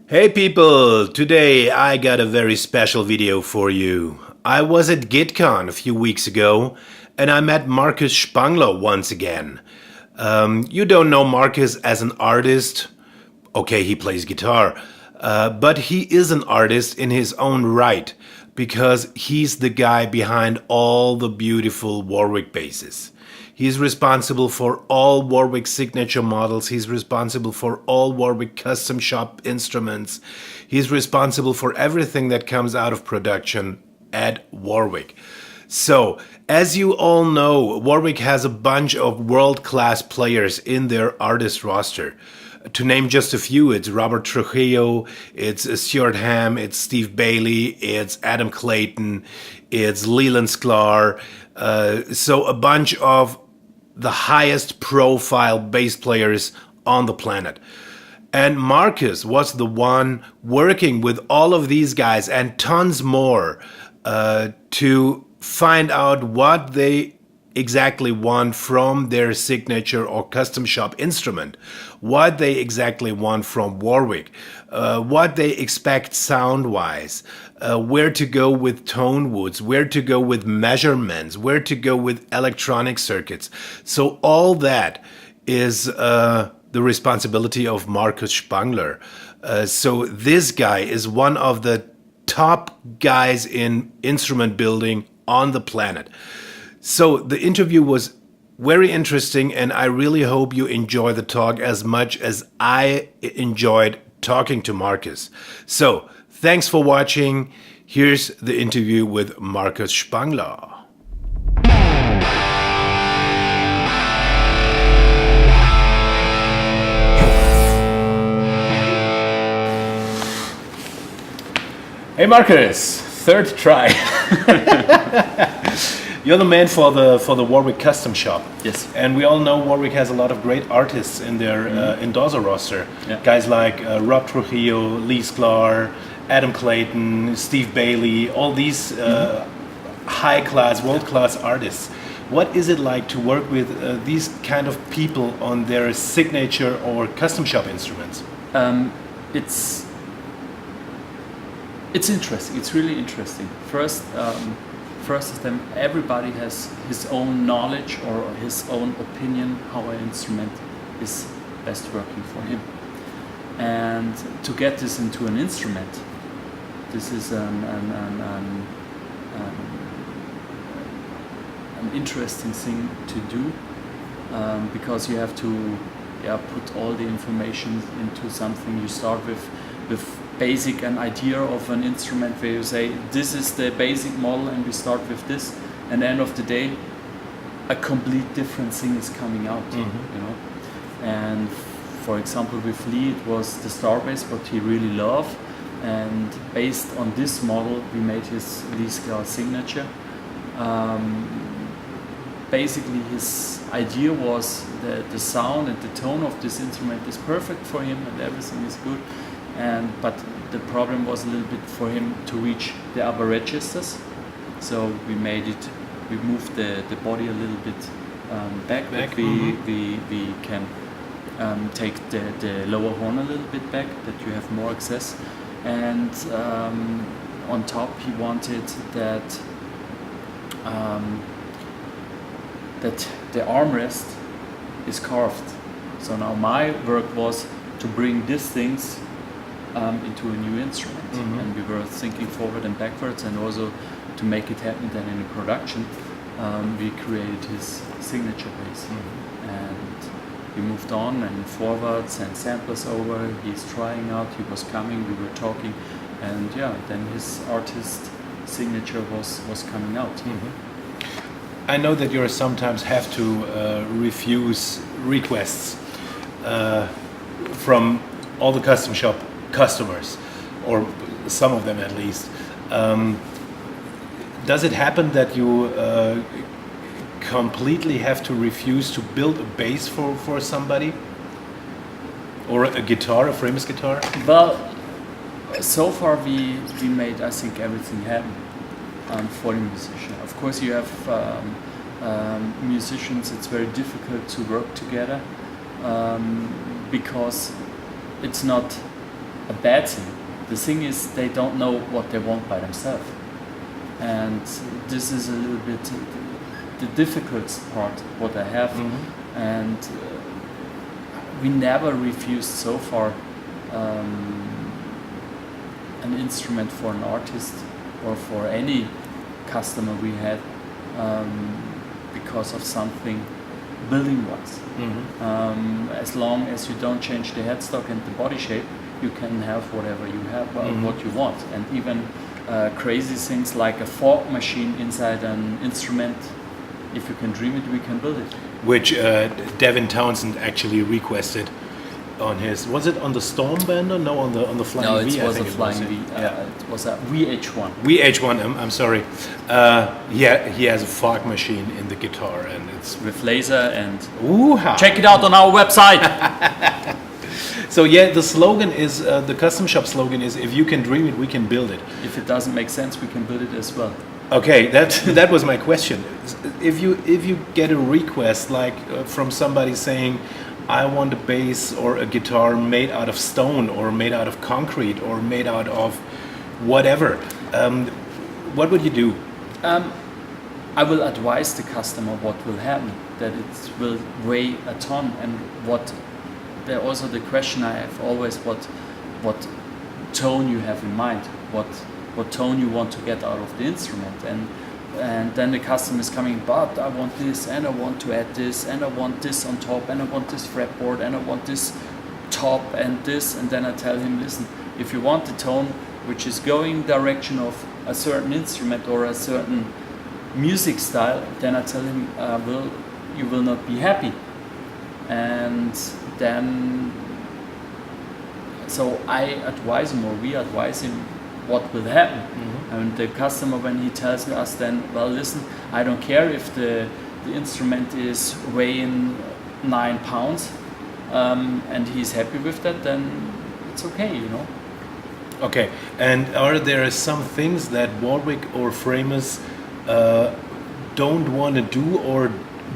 Hey people, today I got a very special video for you. I was at GitCon a few weeks ago and I met Marcus Spangler once again. You don't know Marcus as an artist. Okay, he plays guitar, but he is an artist in his own right because he's the guy behind all the beautiful Warwick basses. He's responsible for all Warwick signature models. He's responsible for all Warwick custom shop instruments. He's responsible for everything that comes out of production at Warwick. So, as you all know, Warwick has a bunch of world-class players in their artist roster. To name just a few, it's Robert Trujillo, it's Stuart Hamm, it's Steve Bailey, it's Adam Clayton, it's Leland Sklar. So a bunch of the highest profile bass players on the planet. And Marcus was the one working with all of these guys and tons more to find out what they exactly want from their signature or custom shop instrument, what they exactly want from Warwick, what they expect sound-wise, where to go with tonewoods, where to go with measurements, where to go with electronic circuits. So all that is the responsibility of Marcus Spangler. So this guy is one of the top guys in instrument building on the planet. So the interview was very interesting, and I really hope you enjoy the talk as much as I enjoyed talking to Marcus. So thanks for watching. Here's the interview with Marcus Spangler. Hey Marcus, third try. You're the man for the Warwick custom shop. Yes. And we all know Warwick has a lot of great artists in their endorser roster. Yeah. Guys like Rob Trujillo, Lee Sklar, Adam Clayton, Steve Bailey, all these high-class, world-class artists. What is it like to work with these kind of people on their signature or custom shop instruments? It's interesting. It's really interesting. First of them, everybody has his own knowledge or his own opinion how an instrument is best working for him. And to get this into an instrument, this is an interesting thing to do because you have to put all the information into something. You start with basic an idea of an instrument where you say this is the basic model and we start with this, and at the end of the day a complete different thing is coming out. You know. And for example with Lee it was the Starbase what he really loved, and based on this model we made his Lee Sklar signature. Basically his idea was the sound and the tone of this instrument is perfect for him and everything is good. But the problem was a little bit for him to reach the upper registers, so we moved the body a little bit back. That we can take the lower horn a little bit back, that you have more access. And on top he wanted that the armrest is carved. So now my work was to bring these things into a new instrument, and we were thinking forward and backwards, and also to make it happen then in a production we created his signature bass, and we moved on and forwards and samplers over. He's trying out, he was coming, we were talking, and then his artist signature was coming out. I know that you sometimes have to refuse requests from all the custom shop customers, or some of them at least. Does it happen that you completely have to refuse to build a bass for somebody? Or a guitar, a frameless guitar? Well, so far we made, I think, everything happen for the musician. Of course you have musicians, it's very difficult to work together because it's not a bad thing. The thing is, they don't know what they want by themselves, and this is a little bit the difficult part what I have. And we never refused so far an instrument for an artist or for any customer we had because of something building wise. As long as you don't change the headstock and the body shape, you can have whatever you have, what you want. And even crazy things like a fork machine inside an instrument, if you can dream it, we can build it. Which Devin Townsend actually requested on his, was it on the Stormbender? No, on the Flying No, V. it was a Flying V. It was a VH1. VH1. I'm sorry. Yeah, he has a fork machine in the guitar, and it's with laser and. Ooh-ha. Check it out on our website. So yeah, the slogan is the custom shop slogan is: if you can dream it, we can build it. If it doesn't make sense, we can build it as well. Okay, that was my question. If you get a request like from somebody saying, I want a bass or a guitar made out of stone or made out of concrete or made out of whatever, what would you do? I will advise the customer what will happen, that it will weigh a ton, and what. Also the question I have always, what tone you have in mind, what tone you want to get out of the instrument, and then the customer is coming, but I want this, and I want to add this, and I want this on top, and I want this fretboard, and I want this top and this, and then I tell him, listen, if you want the tone which is going direction of a certain instrument or a certain music style, then I tell him, you will not be happy. And then, so I advise him, or we advise him, what will happen. And the customer, when he tells us, then, well, listen, I don't care if the instrument is weighing 9 pounds, and he's happy with that, then it's okay, you know. Okay, and are there some things that Warwick or Framers don't want to do or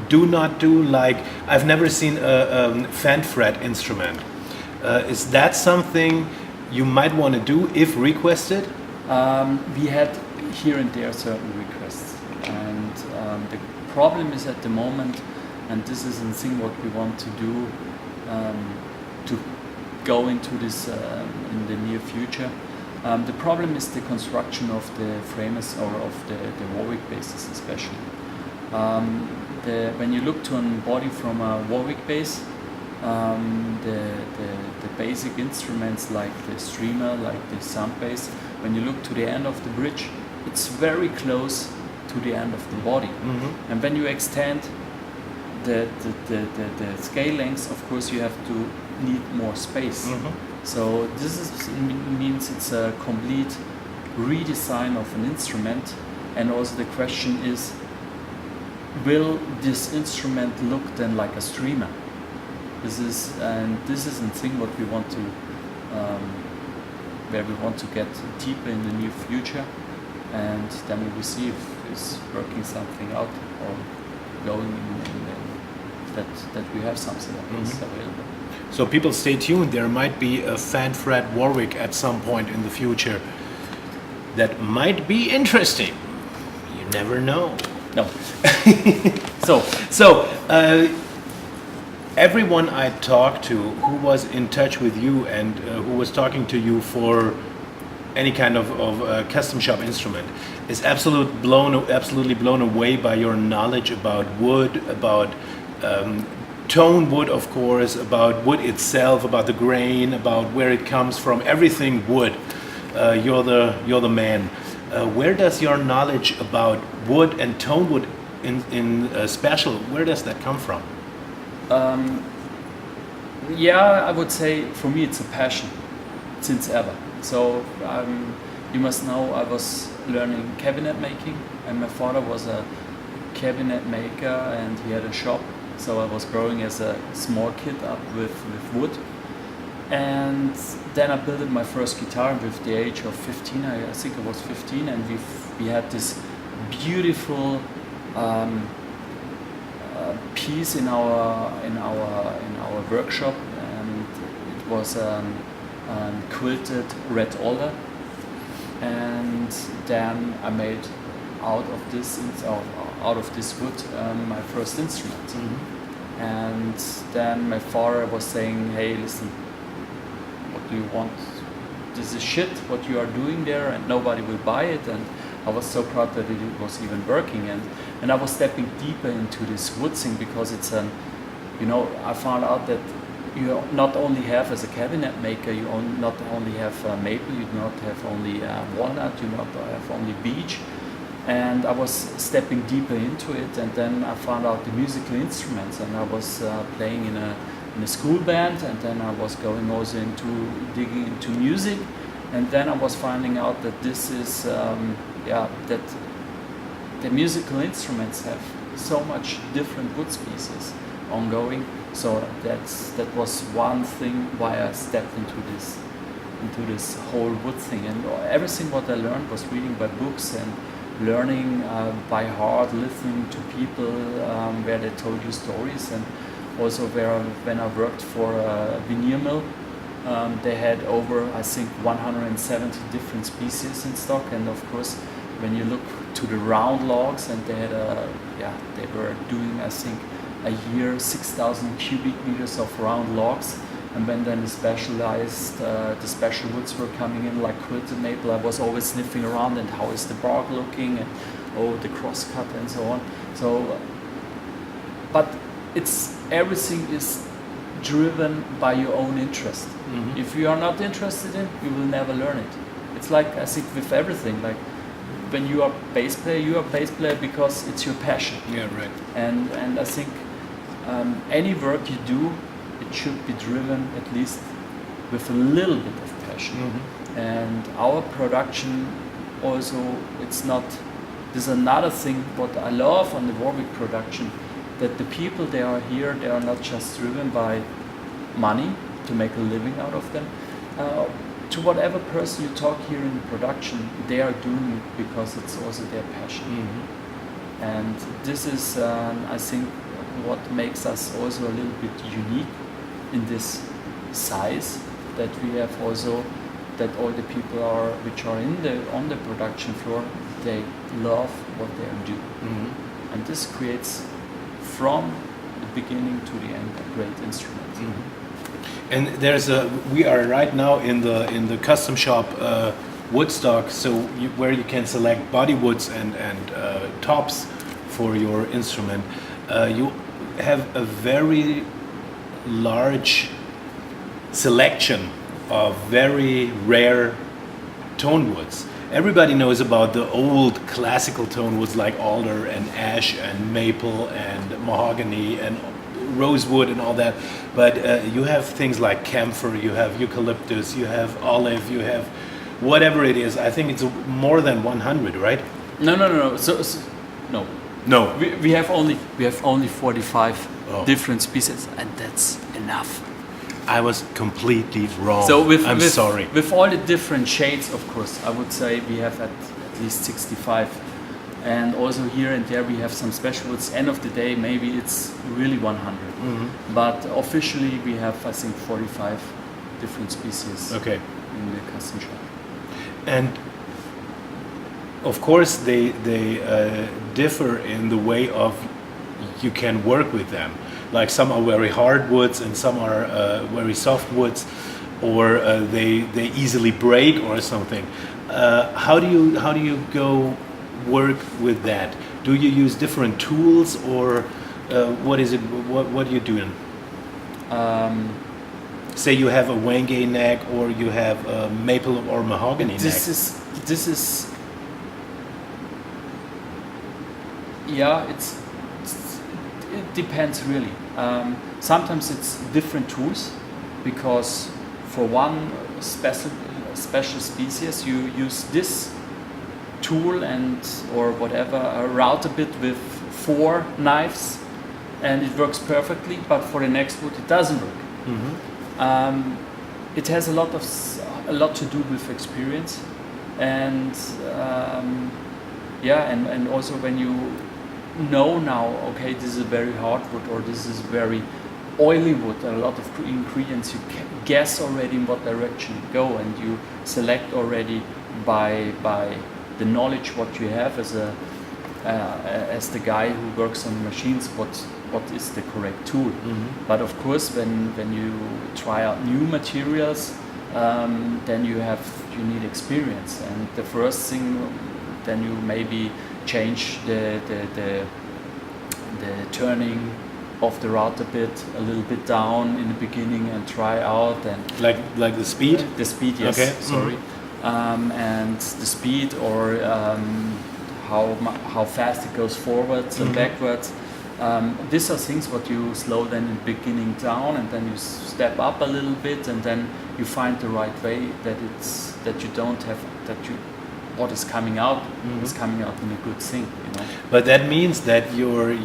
do not do? Like, I've never seen a fan fret instrument. Is that something you might want to do if requested? We had here and there certain requests, and the problem is at the moment, and this is a thing what we want to do to go into this in the near future. The problem is the construction of the Framers or of the Warwick basses especially. When you look to a body from a Warwick bass, the basic instruments like the streamer, like the sound bass, when you look to the end of the bridge, it's very close to the end of the body. And when you extend the scale lengths, of course you have to need more space. So this means it's a complete redesign of an instrument, and also the question is, will this instrument look then like a streamer? This is a thing what we want to, where we want to get deeper in the near future, and then we will see if it's working something out or going in that we have something like this available. So people stay tuned. There might be a fan fret Warwick at some point in the future that might be interesting. You never know. No. So everyone I talked to who was in touch with you and who was talking to you for any kind of custom shop instrument is absolutely blown away by your knowledge about wood, about tone wood, of course, about wood itself, about the grain, about where it comes from, everything wood. You're the man. Where does your knowledge about wood and tone wood in special, where does that come from? Yeah, I would say for me it's a passion since ever. So you must know I was learning cabinet making, and my father was a cabinet maker and he had a shop. So I was growing as a small kid up with wood. And then I built my first guitar with the age of 15. I think I was 15, and we had this beautiful piece in our workshop, and it was quilted red alder, and then I made out of this wood my first instrument. Mm-hmm. And then my father was saying, "Hey, listen, what do you want? This is shit what you are doing there, and nobody will buy it." And I was so proud that it was even working, and I was stepping deeper into this wood thing, because it's an, I found out that you not only have, as a cabinet maker, you not only have maple, you do not have only walnut, you not have only beech. And I was stepping deeper into it, and then I found out the musical instruments, and I was playing in a school band, and then I was going also into digging into music, and then I was finding out that this is that the musical instruments have so much different wood species ongoing. So that was one thing why I stepped into this whole wood thing, and everything what I learned was reading by books and learning by heart, listening to people where they told you stories, and also when I worked for a veneer mill, they had over, I think, 170 different species in stock. And of course, when you look to the round logs, and they had they were doing, I think, a year 6,000 cubic meters of round logs. And when then the special woods were coming in, like quilted maple, I was always sniffing around, and how is the bark looking, and the crosscut and so on. So, but everything is driven by your own interest. Mm-hmm. If you are not interested in, you will never learn it. It's like, I think, with everything. Like when you are bass player because it's your passion. Yeah, right. And I think any work you do, it should be driven at least with a little bit of passion. Mm-hmm. And our production also, it's not, there's another thing what I love on the Warwick production, that the people they are here, they are not just driven by money to make a living out of them. To whatever person you talk here in production, they are doing it because it's also their passion. Mm-hmm. And this is, I think, what makes us also a little bit unique in this size, that we have also, that all the people which are on the production floor, they love what they are doing. Mm-hmm. And this creates from the beginning to the end a great instrument. Mm-hmm. And we are right now in the custom shop Woodstock, so where you can select body woods and tops for your instrument. You have a very large selection of very rare tone woods. Everybody knows about the old classical tone woods like alder and ash and maple and mahogany and rosewood and all that, but you have things like camphor, you have eucalyptus, you have olive, you have whatever it is. I think it's more than 100, right? No. So no. We have only 45 different species, and that's enough. I was completely wrong. So I'm sorry. With all the different shades, of course, I would say we have at least 65. And also here and there we have some special woods. End of the day, maybe it's really 100. Mm-hmm. But officially we have, I think, 45 different species in the custom shop. And of course they differ in the way of you can work with them. Like some are very hard woods and some are very soft woods, or they easily break or something. How do you go work with that? Do you use different tools, or what is it? What are you doing? Say you have a Wenge neck, or you have a maple or mahogany neck. This is. Yeah, it depends really. Sometimes it's different tools, because for one special species you use this tool or whatever, route a bit with 4 knives, and it works perfectly. But for the next wood it doesn't work. Mm-hmm. It has a lot to do with experience, and and also when you know now, okay, this is a very hard wood, or this is very oily wood, a lot of ingredients. You guess already in what direction you go, and you select already by the knowledge what you have as the guy who works on machines, what is the correct tool. But of course, when you try out new materials, then you need experience, and the first thing, then you maybe change the turning of the rod a little bit down in the beginning, and try out, and like the speed. The speed, yes. Okay. Sorry, and the speed, or how fast it goes forwards and backwards. These are things what you slow then in the beginning down, and then you step up a little bit, and then you find the right way that you don't have what is coming out is coming out in a good thing, you know. But that means that your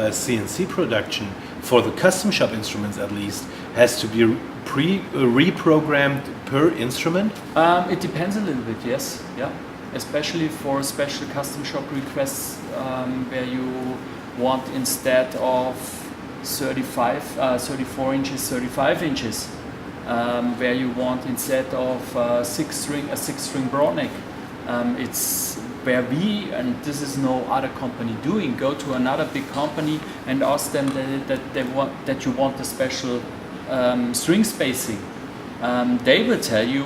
CNC production for the custom shop instruments, at least, has to be reprogrammed per instrument. It depends a little bit, yes, yeah. Especially for special custom shop requests, where you want, instead of 34 inches, 35 inches, where you want, instead of a six-string broadneck. It's where we, and this is no other company doing, go to another big company and ask them that you want a special string spacing. They will tell you,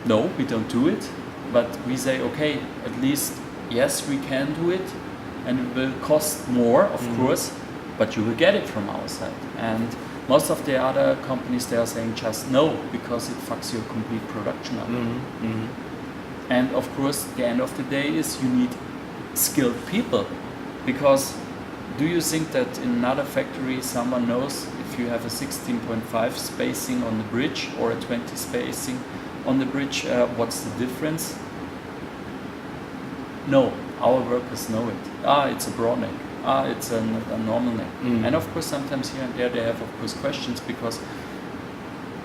no, we don't do it. But we say, okay, at least yes, we can do it, and it will cost more, of course, but you will get it from our side. And most of the other companies, they are saying just no, because it fucks your complete production up. And of course, the end of the day is you need skilled people, because do you think that in another factory someone knows if you have a 16.5 spacing on the bridge or a 20 spacing on the bridge, what's the difference? No, our workers know it. It's a broad neck. It's a normal neck. And of course, sometimes here and there they have, of course, questions, because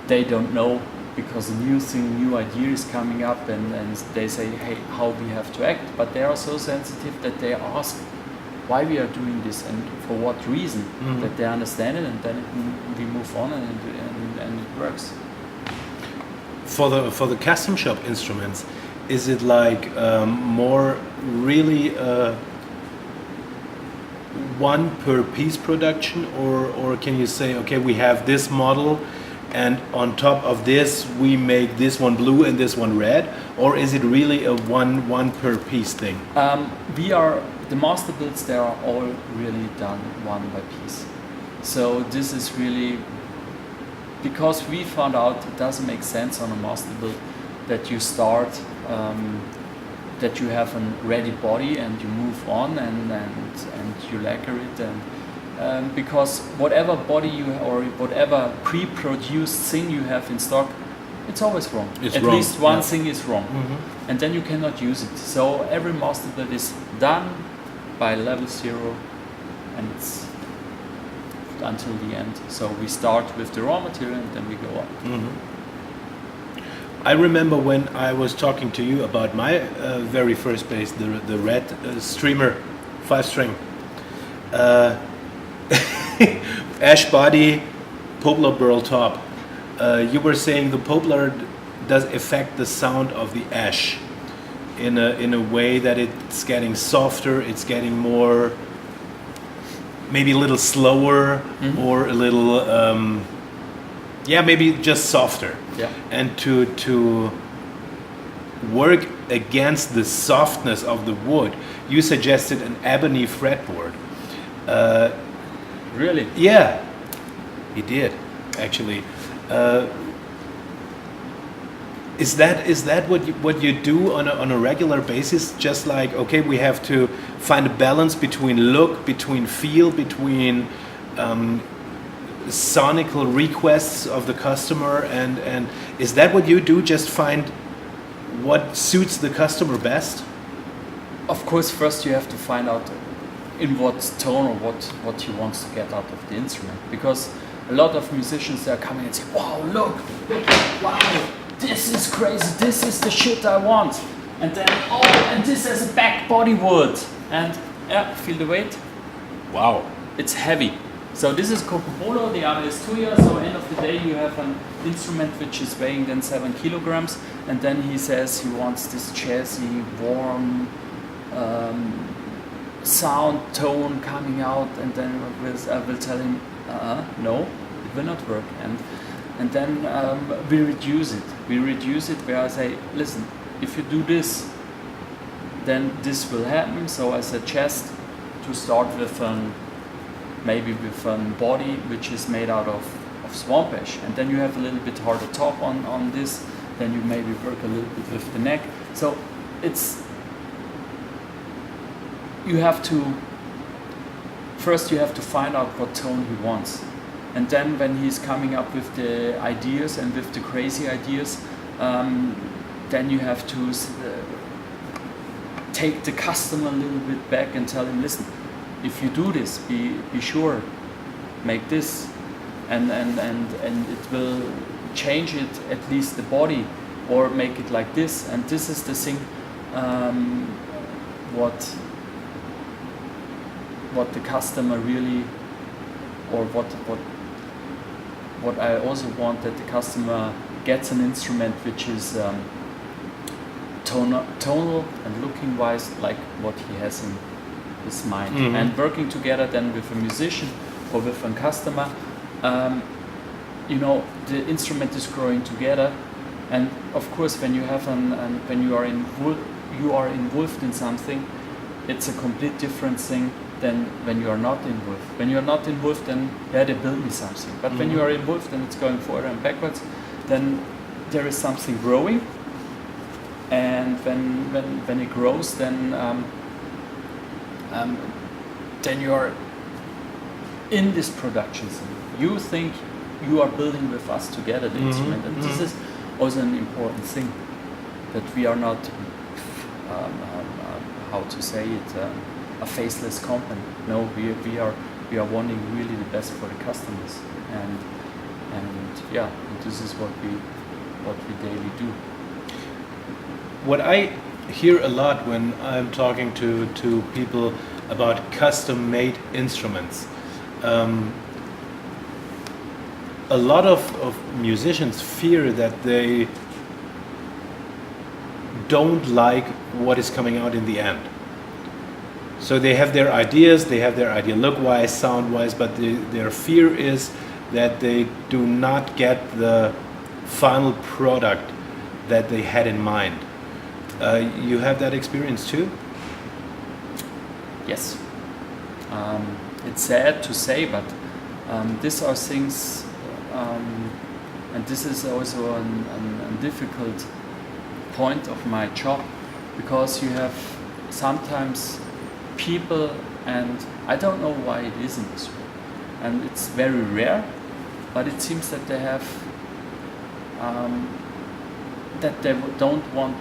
they don't know, because a new idea is coming up, and they say, hey, how we have to act. But they are so sensitive that they ask why we are doing this and for what reason, that they understand it, and then we move on, and it works. For the custom shop instruments, is it like more really one per piece production, or can you say, okay, we have this model, and on top of this we make this one blue and this one red, or is it really a one per piece thing? The master builds, they are all really done one by piece. So this is really, because we found out it doesn't make sense on a master build that you start, that you have a ready body and you move on and you lacquer it, and because whatever body you or whatever pre-produced thing you have in stock, it's always wrong. At least one thing is wrong, and then you cannot use it. So every master build is done by level 0, and it's until the end. So we start with the raw material and then we go up. I remember when I was talking to you about my very first bass, the red streamer 5-string, ash body, poplar burl top. You were saying the poplar does affect the sound of the ash in a way that it's getting softer, it's getting more, maybe a little slower, or a little maybe just softer. And to work against the softness of the wood, you suggested an ebony fretboard. Really? Yeah, he did actually. Is that what you do on a regular basis? Just like, okay, we have to find a balance between look, between feel, between sonical requests of the customer, and is that what you do? Just find what suits the customer best? Of course, first you have to find out in what tone or what he wants to get out of the instrument, because a lot of musicians, they are coming and say, wow, look, wow, this is crazy, this is the shit I want, and then and this has a back body wood, and feel the weight. Wow, it's heavy. So this is Coca-Cola, the other is Tuya. So end of the day you have an instrument which is weighing then 7 kilograms, and then he says he wants this jazzy, warm sound tone coming out, and then I will tell him, no, it will not work. And then we reduce it. We reduce it where I say, listen, if you do this, then this will happen. So I suggest to start with maybe with a body which is made out of swamp ash, and then you have a little bit harder top on this, then you maybe work a little bit with the neck. So you have to find out what tone he wants, and then when he's coming up with the ideas and with the crazy ideas, then you have to take the customer a little bit back and tell him, listen, if you do this, be sure, make this, and it will change it, at least the body, or make it like this. And this is the thing, what the customer really, or what I also want, that the customer gets an instrument which is tonal and looking wise like what he has in his mind. Mm-hmm. And working together then with a musician or with a customer, the instrument is growing together. And of course, when you have when you are involved in something, it's a complete different thing than when you are not involved. When you are not involved, then they build me something. But when you are involved and it's going forward and backwards, then there is something growing. And when it grows, then you are in this production scene. You think you are building with us together the instrument, and this is also an important thing, that we are not, how to say it, a faceless company. No, we are wanting really the best for the customers, and this is what we daily do. What I hear a lot when I'm talking to people about custom-made instruments, a lot of musicians fear that they don't like what is coming out in the end. So they have their ideas, they have their idea look-wise, sound-wise, but their fear is that they do not get the final product that they had in mind. You have that experience too? Yes. It's sad to say, but these are things, and this is also a difficult point of my job, because you have sometimes people, and I don't know why it is in this way, and it's very rare, but it seems that they have, that they don't want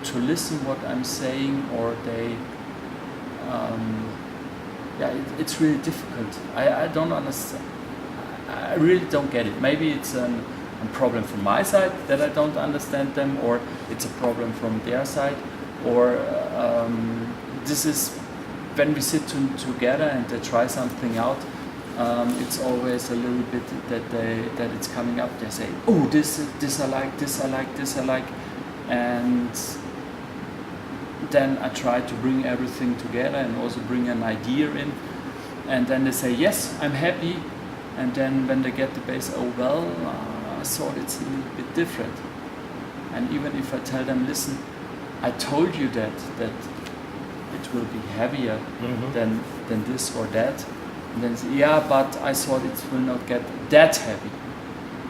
to listen what I'm saying, or they, it's really difficult. I don't understand. I really don't get it. Maybe it's a problem from my side that I don't understand them, or it's a problem from their side, or this is when we sit together and they try something out. It's always a little bit that it's coming up. They say, "Oh, this I like, this I like, this I like," and then I try to bring everything together and also bring an idea in, and then they say, "Yes, I'm happy," and then when they get the bass, "Oh well, I thought it's a little bit different." And even if I tell them, "Listen, I told you that it will be heavier than this or that," and then say, "Yeah, but I thought it will not get that heavy,"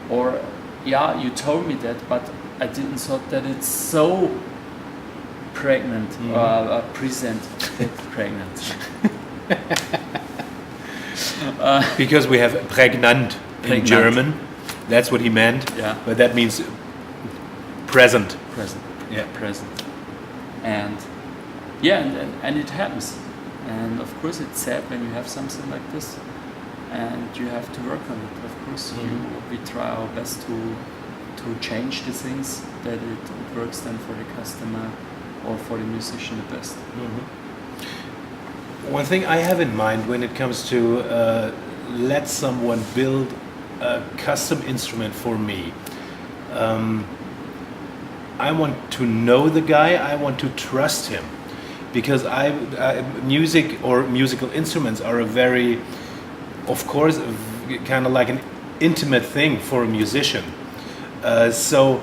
or "Yeah, you told me that, but I didn't thought that it's so pregnant, pregnant." Because we have pregnant in German, that's what he meant. Yeah. But that means present. Present. Yeah, present. And it happens. And of course, it's sad when you have something like this, and you have to work on it. Of course, we try our best to change the things that it works then for the customer or for the musician the best. One thing I have in mind when it comes to let someone build a custom instrument for me, I want to know the guy, I want to trust him, because music or musical instruments are a very, of course, kind of like an intimate thing for a musician. So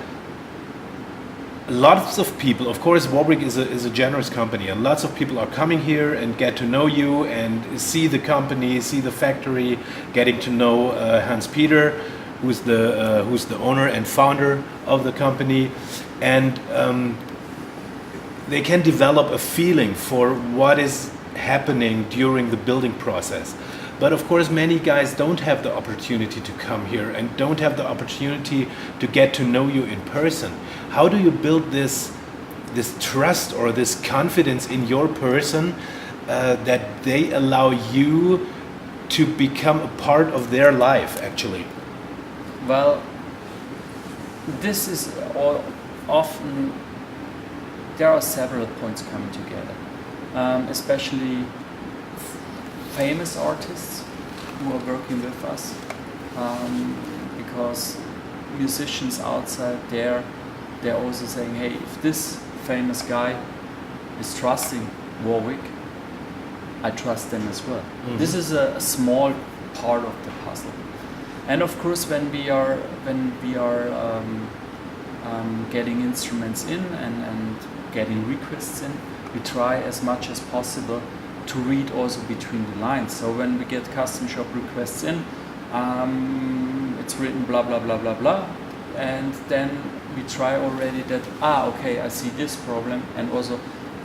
lots of people, of course, Warwick is a generous company, and lots of people are coming here and get to know you and see the company, see the factory, getting to know Hans Peter, who's the owner and founder of the company, and they can develop a feeling for what is happening during the building process. But of course, many guys don't have the opportunity to come here and don't have the opportunity to get to know you in person. How do you build this trust or this confidence in your person that they allow you to become a part of their life, actually? Well, this is often, there are several points coming together, especially famous artists who are working with us, because musicians outside there, they're also saying, hey, if this famous guy is trusting Warwick, I trust them as well. Mm-hmm. This is a small part of the puzzle. And of course, when we are getting instruments in and getting requests in, we try as much as possible to read also between the lines. So when we get custom shop requests in, it's written blah blah blah blah blah, and then we try already that, okay, I see this problem, and also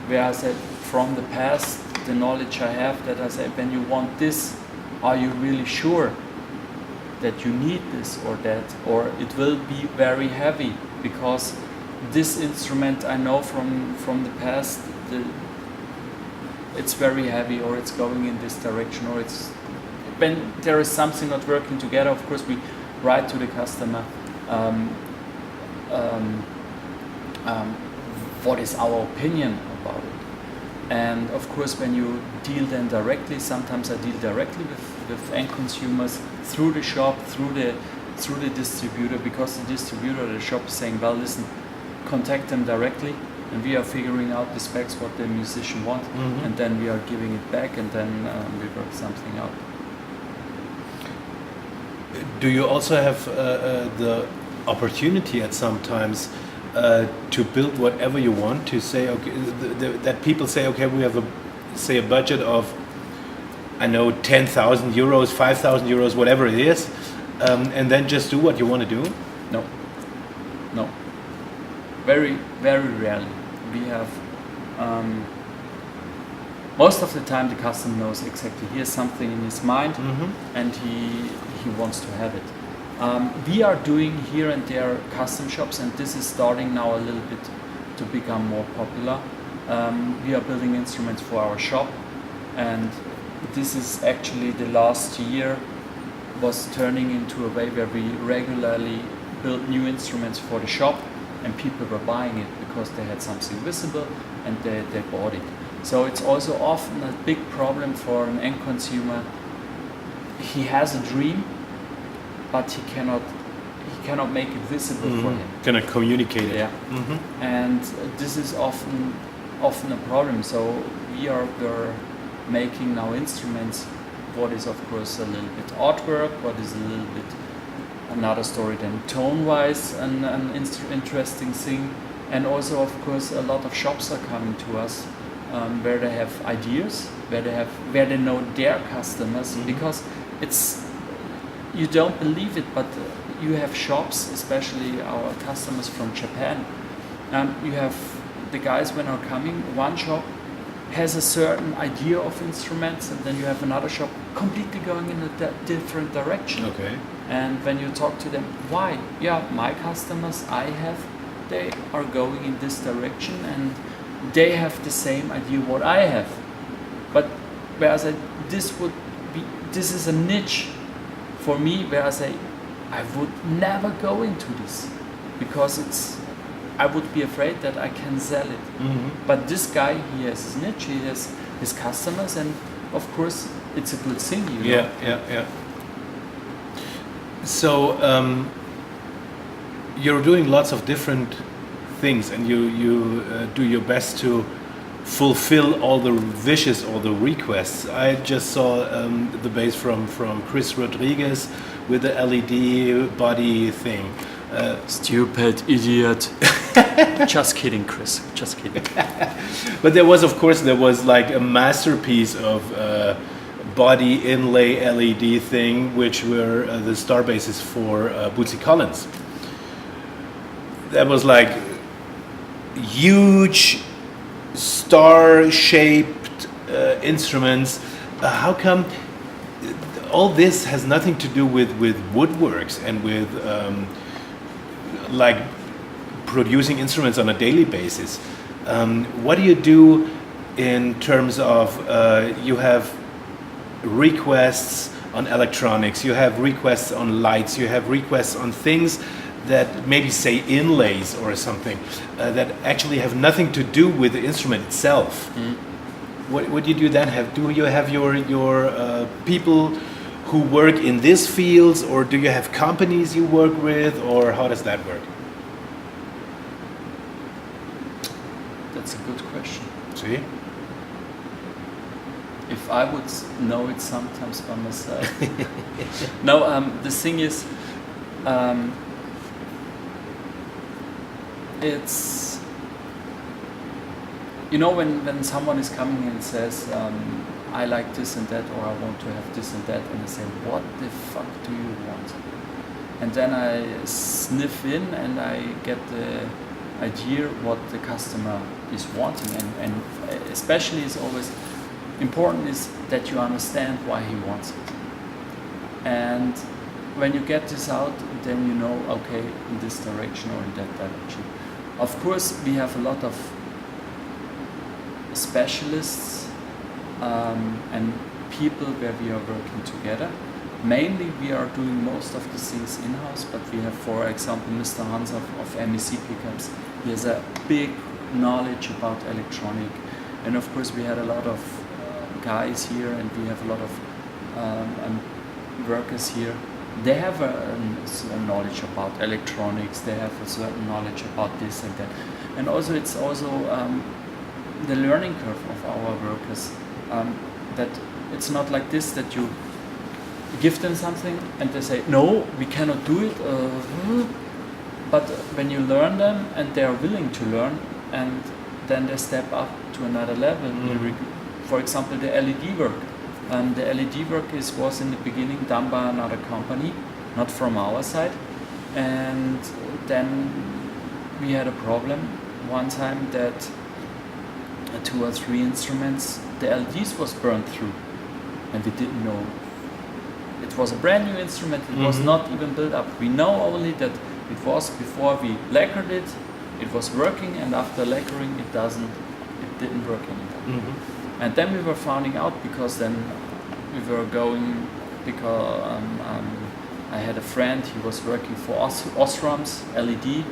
where I said from the past, the knowledge I have, that I said, when you want this, are you really sure that you need this or that, or it will be very heavy, because this instrument I know from the past, it's very heavy, or it's going in this direction, or it's, when there is something not working together, of course we write to the customer what is our opinion about it. And of course, when you deal then directly, sometimes I deal directly with end consumers through the shop, through the distributor, because the distributor, the shop is saying, well, listen, contact them directly, and we are figuring out the specs, what the musician wants, mm-hmm. and then we are giving it back, and then we work something out. Do you also have the opportunity at some times to build whatever you want, to say, okay, that people say, okay, we have a budget of, I know, 10,000 euros, 5,000 euros, whatever it is, and then just do what you want to do? No. Very, very rarely. We have, most of the time the customer knows exactly, here's something in his mind, mm-hmm. and he wants to have it. We are doing here and there custom shops, and this is starting now a little bit to become more popular. We are building instruments for our shop, and this is actually the last year was turning into a way where we regularly build new instruments for the shop, and people were buying it because they had something visible and they bought it. So it's also often a big problem for an end consumer. He has a dream, but he cannot make it visible, mm-hmm. for him. Cannot communicate it. Yeah. Mm-hmm. And this is often a problem. So we're making now instruments, what is of course a little bit artwork, what is a little bit another story than tone-wise, an interesting thing. And also of course a lot of shops are coming to us where they have ideas, where they know their customers, mm-hmm. because it's, you don't believe it, but you have shops, especially our customers from Japan. You have the guys when are coming, one shop has a certain idea of instruments, and then you have another shop completely going in a different direction. Okay. And when you talk to them, why? Yeah, my customers they are going in this direction, and they have the same idea what I have. But where I said, this is a niche for me, where I say, I would never go into this, because I would be afraid that I can sell it. Mm-hmm. But this guy, he has his niche, he has his customers, and of course it's a good thing, you know? Yeah. So you're doing lots of different things, and you do your best to fulfill all the wishes or the requests. I just saw the bass from Chris Rodriguez with the LED body thing. Stupid idiot. Just kidding, Chris. Just kidding. But there was like a masterpiece of body inlay LED thing, which were the star bases for Bootsy Collins. That was like huge star-shaped instruments. How come all this has nothing to do with woodworks and with like producing instruments on a daily basis? What do you do in terms of you have requests on electronics, you have requests on lights, you have requests on things that maybe say inlays or something that actually have nothing to do with the instrument itself. What do you do then? Do you have your people who work in these fields, or do you have companies you work with, or how does that work? That's a good question. See? If I would know it sometimes by myself. No, the thing is, it's, you know, when someone is coming in and says, I like this and that, or I want to have this and that, and I say, what the fuck do you want? And then I sniff in and I get the idea what the customer is wanting, and especially it's always important is that you understand why he wants it. And when you get this out, then you know, okay, in this direction or in that direction. Of course, we have a lot of specialists and people where we are working together. Mainly we are doing most of the things in-house, but we have, for example, Mr. Hans of MEC Pickups. He has a big knowledge about electronic. And of course we had a lot of guys here, and we have a lot of workers here. They have a knowledge about electronics, they have a certain knowledge about this and that. And also it's also the learning curve of our workers, that it's not like this, that you give them something and they say, no, we cannot do it. But when you learn them and they are willing to learn, and then they step up to another level. For example, the LED work. The LED work was in the beginning done by another company, not from our side. And then we had a problem one time that 2 or 3 instruments, the LEDs was burned through, and we didn't know. It was a brand new instrument, it was not even built up. We know only that it was, before we lacquered it, it was working, and after lacquering it didn't work anymore. And then we were finding out, because then we were going, because I had a friend, he was working for Osram's LED,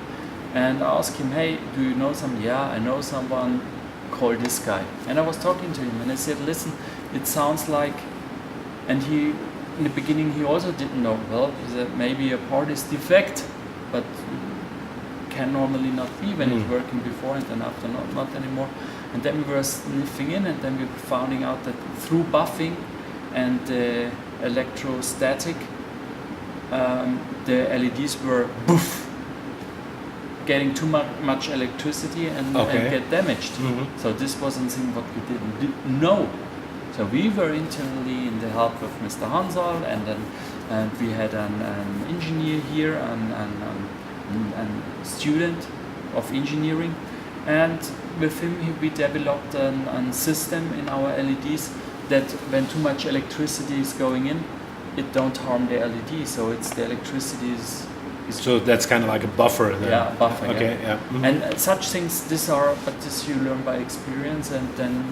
and I asked him, hey, do you know someone? Yeah, I know someone, call this guy. And I was talking to him and I said, listen, it sounds like, and he, in the beginning he also didn't know, well, he said maybe a part is defect, but can normally not be when it's working before and then after not anymore. And then we were sniffing in, and then we were finding out that through buffing and electrostatic, the LEDs were getting too much electricity and get damaged. So this wasn't something what we didn't know. So we were internally, in the help of Mr. Hansal, and then we had an engineer here, a student of engineering, and with him we developed a system in our LEDs that when too much electricity is going in, it don't harm the LED. So it's the electricity is so that's kind of like a buffer then. Yeah, buffer. Okay, yeah. And such things, but this you learn by experience, and then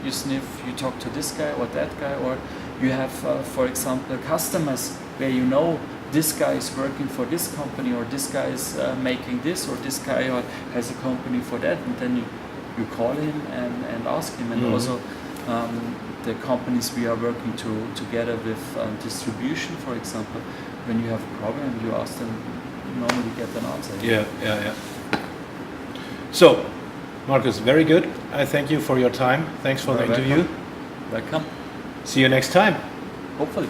you sniff, you talk to this guy or that guy, or you have, for example, customers where you know this guy is working for this company, or this guy is making this, or this guy has a company for that, and then you call him and ask him. And also the companies we are working together with, distribution, for example, when you have a problem, you ask them, you normally get an answer. Yeah. So, Marcus, very good. I thank you for your time. Thanks for the interview. Welcome. See you next time. Hopefully.